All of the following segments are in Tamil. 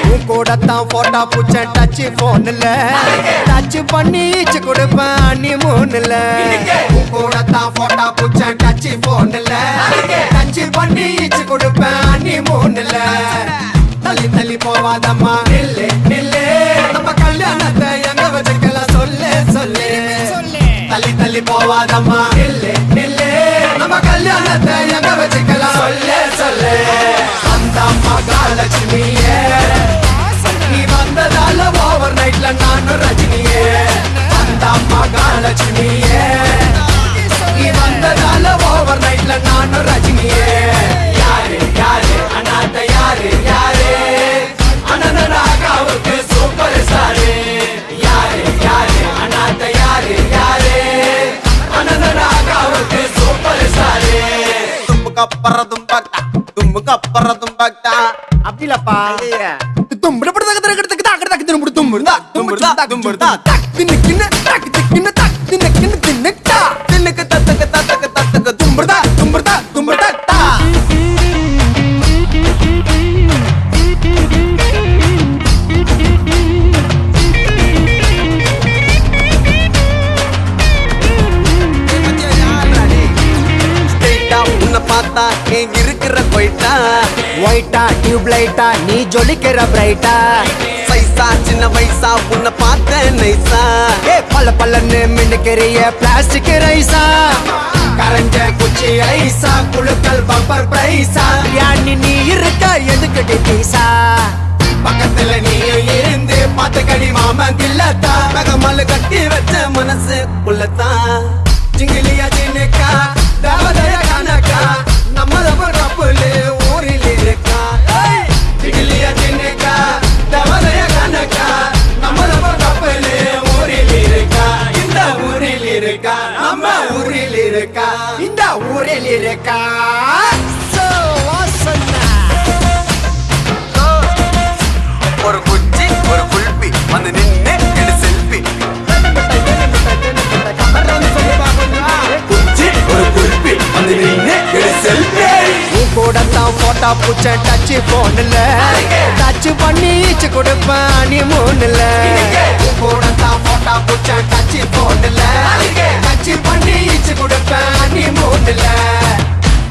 உன் கூடத்தான் போட்டோ பூச்ச டச் போன்ல டச் பண்ணி ஈச்சு கொடுப்பேன் அண்ணி மூணுல உன் கூடத்தான் போட்டோ பூச்ச டச் போன்ல டச் பண்ணி ஈச்சு கொடுப்பேன் அண்ணி மூணுல தள்ளி தள்ளி போவாதம்மா நில்லு நில்லு நம்ம கல்யாணத்தை எங்க வச்சுக்கலாம் சொல்லு சொல்லு தள்ளி தள்ளி போவாதம்மா நில்லு நில்லு நம்ம கல்யாணத்தை எங்க வச்சுக்கலாம் சொல்லு சொல்லு அந்த மகாலட்சுமியே நீ வந்ததால ஓவர் நைட்ல நானும் ரஜினியே அந்த மகாலட்சுமியே நீ வந்ததால ஓவர் நைட்ல நானும் ரஜினியே யாரு யாரு அனாத யாரு யாரு அனந்தனாகாவுக்கு சூப்பர் ஸ்டாரு யாரு யாரு அனாத யாரு யாரு அனந்தனாகாவுக்கு சூப்பர் ஸ்டாரு தும்புக்கப்புறதும் பக்தா தும்புக்கப்புறதும் பக்தா அப்படிலப்பா தும்புட படுதக தரகடதக தகடதக தும்புட தும்புடா தும்புடா தும்புடா தக் தின்னுக்கின்னு தக் தின்னுக்கின்னு தக் தின்னுக்கின்னு தின்னுக்கா தின்னுக்க தத்தக தத்தக தத்தக தும்புடா தும்புடா தும்புடா தா பார்த்தா நீ இருக்கிற போயிட்டா ஒயிட்டா டியூப் லைட்டா நீ ஜொலிக்கிற பிரைட்டா சைஸா சின்ன வயசா உன்னை பார்த்த நைசா ஏ பல்ல பல்லன்னு மின்னுக்கிறிய பிளாஸ்டிக் ரைஸா கரஞ்ச குச்சி ஐசா குழுக்கள் பம்பர் பிரைஸா யானி நீ இருக்க எதுக்கு பீசா பக்கத்துல நீ இருந்து பார்த்த கடி மாமன் கில்லத்தா மகமால கட்டி வச்ச மனசு உள்ளத்தா ஜிங்கிலியா ஜினுக்கா தேவதைய கணக்கா நம்ம கப்பலு ஊரில் இருக்கா ஜிங்கிலியா ஜினுக்கா தேவதைய கணக்கா நம்ம கப்பலு ஊரில் இருக்கா இந்த ஊரில் இருக்கா நம்ம ஊரில் இருக்கா இந்த ஊரில் இருக்கா ஒரு குச்சி ஒரு குல்பி வந்து நின்னு எடு செல்ஃபி குச்சி ஒரு குல்பி வந்து நின்னு எடு செல்ஃபி உன் கூடத்தான் போட்டோ பூச்ச டச் போன்ல டச் பண்ணி ஈச்சு கொடுப்பேன் நீ மூணுல உன் கூடத்தான் போட்டோ பூச்ச டச் போன்ல டச் பண்ணி ஈச்சு கொடுப்பேன் நீ மூணுல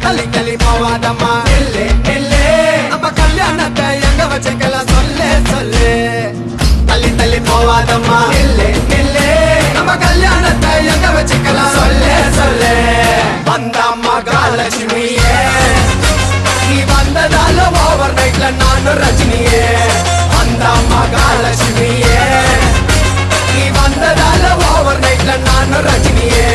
தள்ளி தள்ளி போவாதம்மா நில்லு நில்லு நம்ம கல்யாணத்தை எங்க வச்சுக்கலாம் சொல்லு சொல்லு தள்ளி தள்ளி போவாதம்மா நில்லு நில்லு நம்ம கல்யாணத்தை எங்க வச்சுக்கலாம் சொல்லு சொல்லு வந்த மகாலட்சுமியே நீ வந்ததால ஓவர் நைட்ல நானும் ரஜினியே வந்த மகாலட்சுமியே நீ வந்ததால ஓவர் நைட்ல நானும் ரஜினியே